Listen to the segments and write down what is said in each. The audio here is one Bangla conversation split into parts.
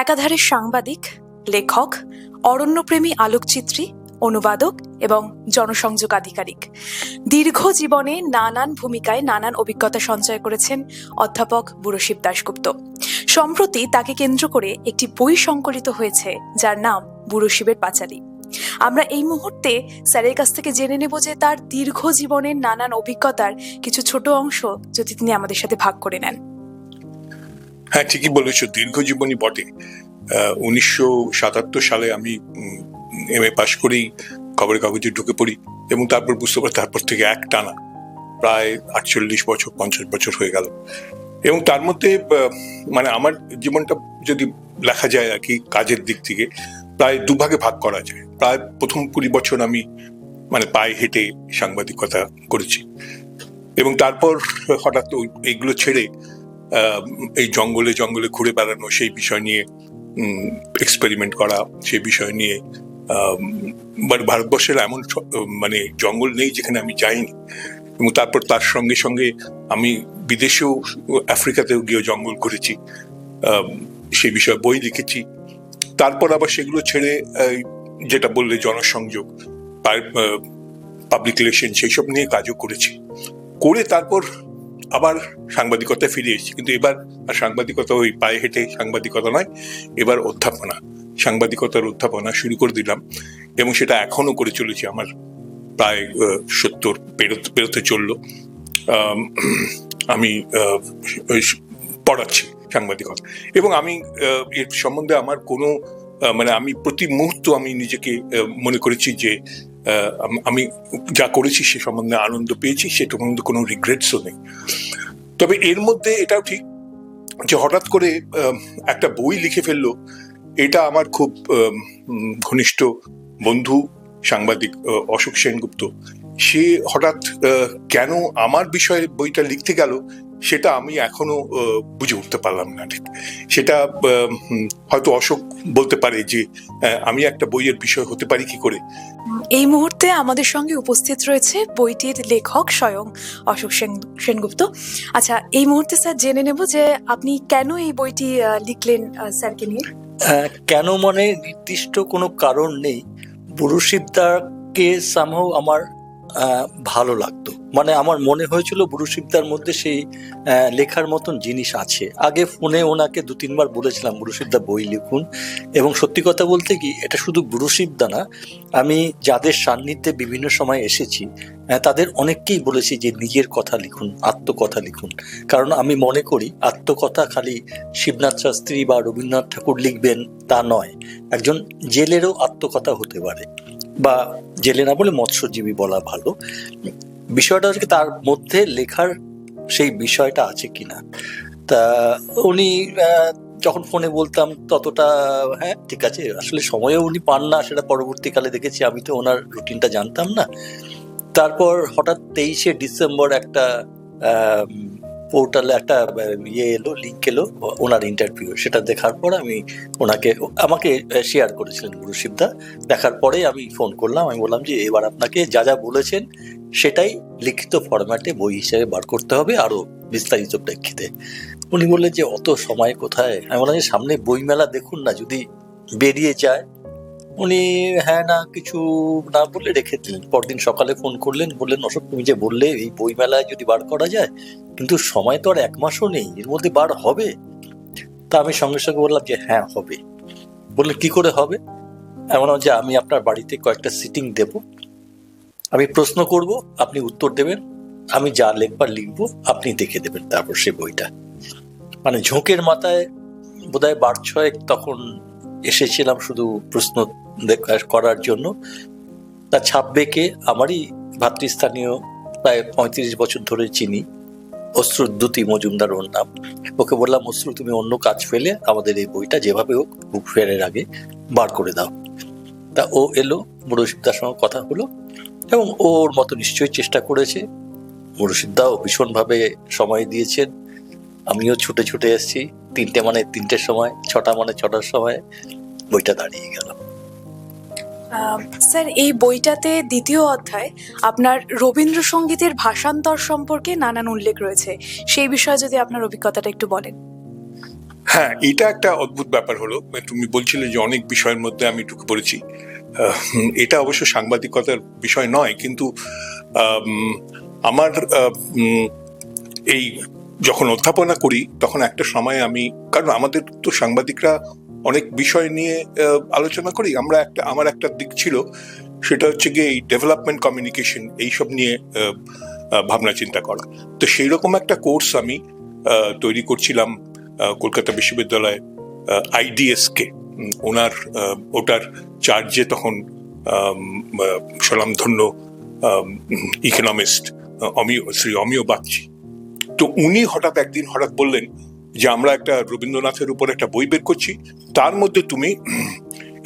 একাধারে সাংবাদিক, লেখক, অরণ্যপ্রেমী আলোকচিত্রী, অনুবাদক এবং জনসংযোগ আধিকারিক। দীর্ঘ জীবনে নানান ভূমিকায় নানান অভিজ্ঞতা সঞ্চয় করেছেন অধ্যাপক বুড়োশিব দাশগুপ্ত। সম্প্রতি তাকে কেন্দ্র করে একটি বই সংকলিত হয়েছে যার নাম বুড়োশিবের পাঁচালী। আমরা এই মুহূর্তে স্যারের কাছ থেকে জেনে নেব যে তার দীর্ঘ জীবনের নানান অভিজ্ঞতার কিছু ছোট অংশ যদি তিনি আমাদের সাথে ভাগ করে নেন। হ্যাঁ, ঠিকই বলেছো, দীর্ঘ জীবনই বটে। 1977 সালে আমি MA পাশ করেই খবরের কাগজে ঢুকে পড়ি এবং তারপর বুঝতে পারি তারপর থেকে এক টানা প্রায় 48 বছর 50 বছর হয়ে গেল। এবং তার মধ্যে মানে আমার জীবনটা যদি লেখা যায় আর কি, কাজের দিক থেকে প্রায় দুভাগে ভাগ করা যায়। প্রায় প্রথম 20 বছর আমি মানে পায়ে হেঁটে সাংবাদিকতা করেছি এবং তারপর হঠাৎ এইগুলো ছেড়ে এই জঙ্গলে জঙ্গলে ঘুরে বেড়ানো, সেই বিষয় নিয়ে এক্সপেরিমেন্ট করা, সেই বিষয় নিয়ে ভারতবর্ষের এমন মানে জঙ্গল নেই যেখানে আমি যাইনি। এবং তারপর তার সঙ্গে সঙ্গে আমি বিদেশেও, আফ্রিকাতেও গিয়ে জঙ্গল ঘুরেছি, সেই বিষয়ে বই লিখেছি। তারপর আবার সেগুলো ছেড়ে যেটা বললে জনসংযোগ, পাবলিক রিলেশন, সেই সব নিয়ে কাজও করেছি। করে তারপর আবার সাংবাদিকতায় ফিরে এসেছি, কিন্তু এবার আর সাংবাদিকতা ওই পায়ে হেঁটে সাংবাদিকতা নয়, এবার সাংবাদিকতার অধ্যাপনা শুরু করে দিলাম এবং সেটা এখনো করে চলেছি। আমার প্রায় 70 পেরোতে চললো। আমি পড়াচ্ছি সাংবাদিকতা এবং আমি এর সম্বন্ধে আমার কোনো মানে আমি প্রতি মুহূর্ত আমি নিজেকে মনে করেছি যে আমি যা করেছি সে সম্বন্ধে আনন্দ পেয়েছি, সেটা সম্বন্ধে কোনো রিগ্রেটসও নেই। তবে এর মধ্যে এটাও ঠিক যে হঠাৎ করে একটা বই লিখে ফেললো, এটা আমার খুব ঘনিষ্ঠ বন্ধু সাংবাদিক অশোক সেনগুপ্ত, সে হঠাৎ কেন আমার বিষয়ে বইটা লিখতে গেল সেটা আমি এখনো বুঝে উঠতে পারলাম না। ঠিক সেটা হয়তো অশোক বলতে পারে যে আমি একটা বইয়ের বিষয় হতে পারি কি করে। এই মুহূর্তে আমাদের সঙ্গে উপস্থিত রয়েছে বইটির লেখক স্বয়ং অশোক সেনগুপ্ত। আচ্ছা, এই মুহূর্তে স্যার জেনে নেব যে আপনি কেন এই বইটি লিখলেন স্যারকে নিয়ে। কেন মানে নির্দিষ্ট কোনো কারণ নেই। বুড়োশিবদাকে সামহাও আমার ভালো লাগতো, মানে আমার মনে হয়েছিল বুড়োশিবদার মধ্যে সেই লেখার মতন জিনিস আছে। আগে ফোনে ওনাকে 2-3 বার বলেছিলাম বুড়োশিবদা বই লিখুন, এবং সত্যি কথা বলতে কি এটা শুধু বুড়োশিবদা না, আমি যাদের সান্নিধ্যে বিভিন্ন সময় এসেছি তাদের অনেককেই বলেছি যে নিজের কথা লিখুন, আত্মকথা লিখুন। কারণ আমি মনে করি আত্মকথা খালি শিবনাথ শাস্ত্রী বা রবীন্দ্রনাথ ঠাকুর লিখবেন তা নয়, একজন জেলেরও আত্মকথা হতে পারে, বা জেলে না বলে মৎস্যজীবী বলা ভালো। বিষয়টা হচ্ছে তার মধ্যে লেখার সেই বিষয়টা আছে কিনা। তা উনি যখন ফোনে বলতাম ততটা হ্যাঁ ঠিক আছে, আসলে সময়ও উনি পান না, সেটা পরবর্তীকালে দেখেছি। আমি তো ওনার রুটিনটা জানতাম না। তারপর হঠাৎ 23শে ডিসেম্বর একটা পোর্টালে একটা এলো, লিঙ্ক এলো ওনার ইন্টারভিউ। সেটা দেখার পর আমাকে শেয়ার করেছিলেন বুড়োশিবদা। দেখার পরে আমি ফোন করলাম, আমি বললাম যে এবার আপনাকে যা যা বলেছেন সেটাই লিখিত ফরম্যাটে বই হিসেবে বার করতে হবে, আরো বিস্তারিত প্রেক্ষিতে। উনি বললেন যে অত সময় কোথায়। আমি বললাম যে সামনে বইমেলা দেখুন না, যদি বেরিয়ে যায়। উনি হ্যাঁ না কিছু না বলে রেখে দিলেন। পরদিন সকালে ফোন করলেন, বললেন অশোক তুমি যে বললে এই বইমেলায় যদি বার করা যায়, কিন্তু সময় তো আর 1 মাসও নেই, এর মধ্যে বার হবে। তা আমি সঙ্গে সঙ্গে বললাম যে হ্যাঁ হবে। বললেন কি করে হবে? এমন যে আমি আপনার বাড়িতে কয়েকটা সিটিং দেব, আমি প্রশ্ন করব, আপনি উত্তর দেবেন, আমি যা লেখবার লিখবো, আপনি দেখে দেবেন তারপর সে বইটা। মানে ঝোঁকের মাথায় বোধহয় 12-6 তখন এসেছিলাম শুধু প্রশ্ন করার জন্য। তা ছাপবে কে? আমারই ভাতৃস্থানীয়, প্রায় 35 বছর ধরে চিনি, অশ্রুদ্যুতি মজুমদার ওর নাম। ওকে বললাম অশ্রু তুমি অন্য কাজ ফেলে আমাদের এই বইটা যেভাবে হোক বুক ফেয়ারের আগে বার করে দাও। তা ও এলো, বুড়োশিবদার সঙ্গে কথা হলো এবং ওর মতো নিশ্চয়ই চেষ্টা করেছে। বুড়োশিবদাও ভীষণভাবে সময় দিয়েছেন, আমিও ছুটে ছুটে এসেছি। 3টে মানে 3টের সময়, 6টা মানে 6টার সময় বইটা দাঁড়িয়ে গেল। স্যার এই বইটাতে দ্বিতীয় অধ্যায় আপনার রবীন্দ্রসঙ্গীতের ভাষান্তর সম্পর্কে নানান উল্লেখ রয়েছে, সেই বিষয়ে যদি আপনার অভিজ্ঞতাটা একটু বলেন। হ্যাঁ, এটা একটা অদ্ভুত ব্যাপার হলো। তুমি বলছিলে যে অনেক বিষয়ের মধ্যে আমি ঢুকে পড়েছি। এটা অবশ্য সাংবাদিকতার বিষয় নয়, কিন্তু আম, আমার এই যখন অধ্যাপনা করি তখন একটা সময় আমি, কারণ আমাদের তো সাংবাদিকরা অনেক বিষয় নিয়ে আলোচনা করি, আমার একটা দিক ছিল, সেটা হচ্ছে গিয়ে এই ডেভেলপমেন্ট কমিউনিকেশন এইসব নিয়ে ভাবনা চিন্তা করা। তো সেই রকম একটা কোর্স আমি তৈরি করছিলাম কলকাতা বিশ্ববিদ্যালয়ে আইডিএসকে। ওটার চার্জে তখন স্বনামধন্য ইকোনমিস্ট শ্রী অমিয় বাগচি। তো উনি একদিন হঠাৎ বললেন যে আমরা একটা রবীন্দ্রনাথের উপর একটা বই বের করছি, তার মধ্যে তুমি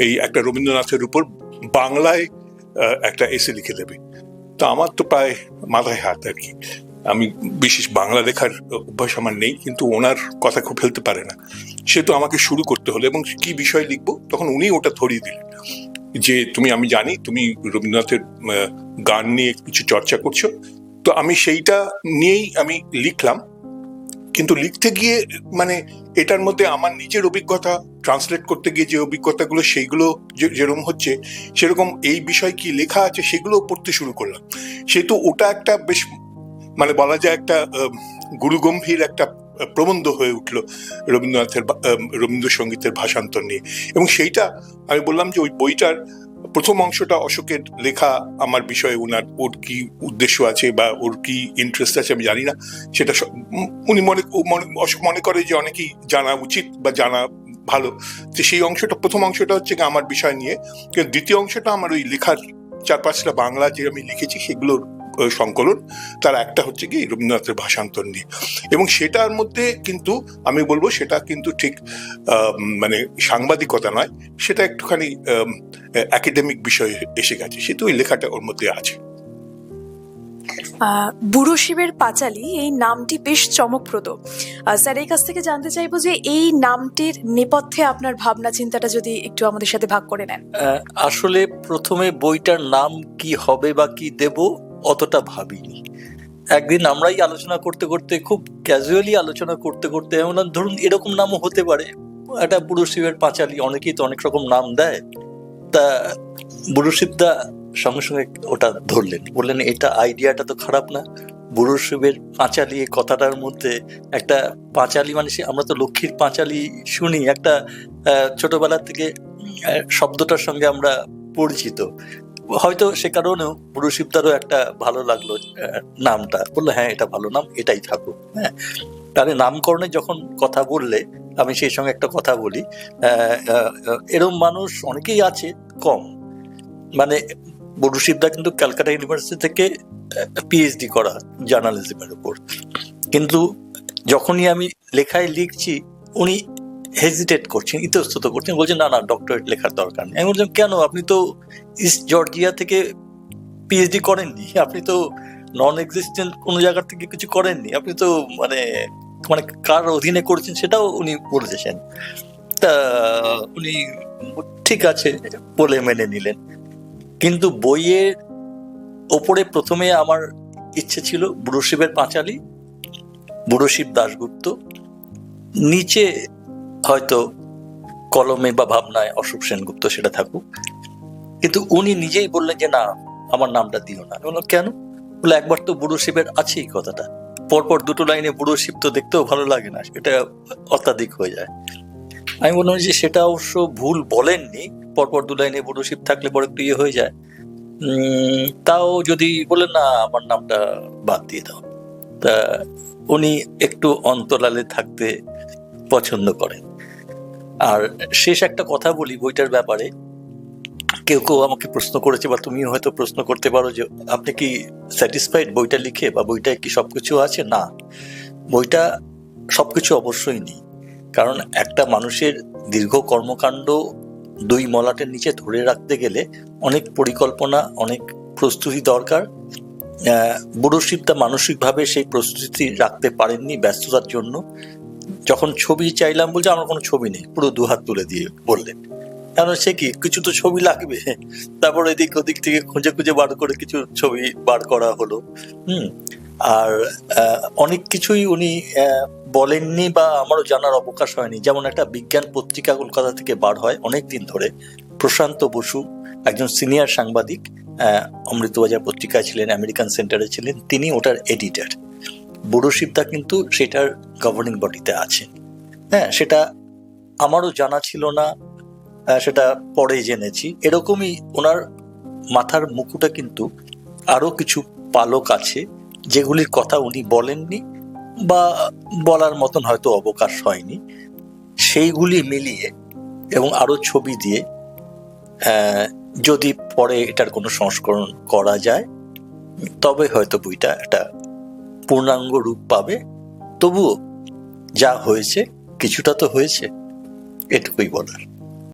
এই একটা রবীন্দ্রনাথের উপর বাংলায় একটা এসে লিখে দেবে। তো আমার তো প্রায় মাথায় হাত আর কি, আমি বিশেষ বাংলা লেখার অভ্যাস আমার নেই, কিন্তু ওনার কথা খুব ফেলতে পারে না, সে তো আমাকে শুরু করতে হলো। এবং কি বিষয় লিখবো, তখন উনি ওটা ধরিয়ে দিলেন যে আমি জানি তুমি রবীন্দ্রনাথের গান নিয়ে কিছু চর্চা করছো। তো আমি সেইটা নিয়েই আমি লিখলাম, কিন্তু লিখতে গিয়ে মানে এটার মধ্যে আমার নিজের অভিজ্ঞতা ট্রান্সলেট করতে গিয়ে যে অভিজ্ঞতাগুলো সেইগুলো যেরকম হচ্ছে সেরকম এই বিষয় কি লেখা আছে সেগুলো পড়তে শুরু করলাম। সেহেতু ওটা একটা বেশ মানে বলা যায় একটা গুরুগম্ভীর একটা প্রবন্ধ হয়ে উঠলো রবীন্দ্রসঙ্গীতের ভাষান্তর নিয়ে। এবং সেইটা আমি বললাম যে ওই বইটার প্রথম অংশটা অশোকের লেখা, আমার বিষয়ে ওর কি উদ্দেশ্য আছে বা ওর কি ইন্টারেস্ট আছে আমি জানি না, সেটা উনি অশোক মনে করে যে অনেকেই জানা উচিত বা জানা ভালো। তো সেই অংশটা, প্রথম অংশটা হচ্ছে আমার বিষয় নিয়ে, কিন্তু দ্বিতীয় অংশটা আমার ওই লেখার 4-5টা বাংলা যে আমি লিখেছি সেগুলোর সংকলন, তার একটা হচ্ছে কি রবীন্দ্রনাথের ভাষান্তর নিয়ে। এবং সেটার মধ্যে কিন্তু আমি বলবো সেটা কিন্তু ঠিক মানে সাংবাদিকতা নয়, সেটা একটুখানি একাডেমিক বিষয় এসে গেছে, সেটা ওই লেখাটা ওর মধ্যে আছে। বুড়ো শিবের পাঁচালী এই নামটি বেশ চমকপ্রদ। স্যার, এই কাছ থেকে জানতে চাইবো যে এই নামটির নেপথ্যে আপনার ভাবনা চিন্তাটা যদি একটু আমাদের সাথে ভাগ করে নেন। আসলে প্রথমে বইটার নাম কি হবে বা কি দেব অতটা ভাবিনি। একদিন আমরাই আলোচনা করতে করতে, খুব ক্যাজুয়ালি আলোচনা করতে করতে, এমন ধরুন এরকম নামও হতে পারে, একটা বুড়ো শিবের পাঁচালী, অনেকেই তো অনেক রকম নাম দেয়। তা বুড়ো শিবদা সঙ্গে সঙ্গে ওটা ধরলেন, বললেন এটা আইডিয়াটা তো খারাপ না, বুড়ো শিবের পাঁচালী, এই কথাটার মধ্যে একটা পাঁচালী মানে আমরা তো লক্ষ্মীর পাঁচালী শুনি, একটা ছোটবেলা থেকে শব্দটার সঙ্গে আমরা পরিচিত, হয়তো সে কারণেও বুড়ো শিবদারও একটা ভালো লাগলো নামটা। বললো হ্যাঁ এটা ভালো নাম, এটাই থাকুক। হ্যাঁ, তাহলে নামকরণে যখন কথা বললে আমি সেই সঙ্গে একটা কথা বলি, এরম মানুষ অনেকেই আছে, কম। মানে বুড়ো শিবদা কিন্তু ক্যালকাটা ইউনিভার্সিটি থেকে পিএইচডি করা জার্নালিজমের উপর, কিন্তু যখনই আমি লেখায় লিখছি উনি হেজিটেট করছেন, ইতস্তত করছেন, বলছেন না ডক্টরেট লেখার দরকার নেই। আমি বলছিলাম কেন, আপনি তো ইস্ট জর্জিয়া থেকে পিএইচডি করেননি, আপনি তো নন এক্সিস্টেন্ট কোনো জায়গা থেকে কিছু করেননি, আপনি তো মানে মানে কার অধীনে করেছেন সেটাও উনি বলেছেন। তা উনি ঠিক আছে বলে মেনে নিলেন। কিন্তু বইয়ের ওপরে প্রথমে আমার ইচ্ছে ছিল বুড়ো শিবের পাঁচালী, বুড়ো শিব দাশগুপ্ত, নিচে হয়তো কলমে বা ভাবনায় অশোক সেনগুপ্ত সেটা থাকুক। কিন্তু উনি নিজেই বললেন যে না, আমার নামটা দিও না। বললাম কেন? বলে একবার তো বুড়ো শিবের আছেই কথাটা, পরপর দুটো লাইনে বুড়ো শিব তো দেখতেও ভালো লাগে না, এটা অত্যাধিক হয়ে যায়। আমি বললাম যে সেটা অবশ্য ভুল বলেননি, পরপর দু লাইনে বুড়ো শিব থাকলে পরে একটু হয়ে যায়, তাও যদি বলেন না আমার নামটা বাদ দিয়ে দাও। তা উনি একটু অন্তরালে থাকতে পছন্দ করেন। আর শেষ একটা কথা বলি বইটার ব্যাপারে, কেউ কেউ আমাকে প্রশ্ন করেছে বা তুমি হয়তো প্রশ্ন করতে পারো যে আপনি কি স্যাটিসফাইড বইটা লিখে, বা বইটায় কি সবকিছু আছে? না, বইটা সবকিছু অবশ্যই নেই, কারণ একটা মানুষের দীর্ঘ কর্মকাণ্ড দুই মলাটের নিচে ধরে রাখতে গেলে অনেক পরিকল্পনা, অনেক প্রস্তুতি দরকার। বুড়ো শিবদা মানসিকভাবে সেই প্রস্তুতি রাখতে পারেননি ব্যস্ততার জন্য। যখন ছবি চাইলাম বলছে আমার কোনো ছবি নেই, পুরো দুহাত তুলে দিয়ে বললেন, কারণ সে কি কিছু তো ছবি লাগবে। তারপর এদিক ওদিক থেকে খুঁজে খুঁজে বার করে কিছু ছবি বার করা হলো। আর অনেক কিছুই উনি বলেননি বা আমারও জানার অবকাশ হয়নি। যেমন একটা বিজ্ঞান পত্রিকা কলকাতা থেকে বার হয় অনেকদিন ধরে, প্রশান্ত বসু একজন সিনিয়র সাংবাদিক, অমৃতবাজার পত্রিকায় ছিলেন, আমেরিকান সেন্টারে ছিলেন, তিনি ওটার এডিটর। বুড়ো শিবদা কিন্তু সেটার গভর্নিং বডিতে আছেন। হ্যাঁ, সেটা আমারও জানা ছিল না, সেটা পরে জেনেছি। এরকমই ওনার মাথার মুকুটে কিন্তু আরো কিছু পালক আছে যেগুলির কথা উনি বলেননি বা বলার মতন হয়তো অবকাশ হয়নি। সেইগুলি মিলিয়ে এবং আরো ছবি দিয়ে যদি পরে এটার কোনো সংস্করণ করা যায় তবে হয়তো বইটা একটা পূর্ণাঙ্গ রূপ পাবে। তবুও যা হয়েছে কিছুটা তো হয়েছে, এটুকুই বলার।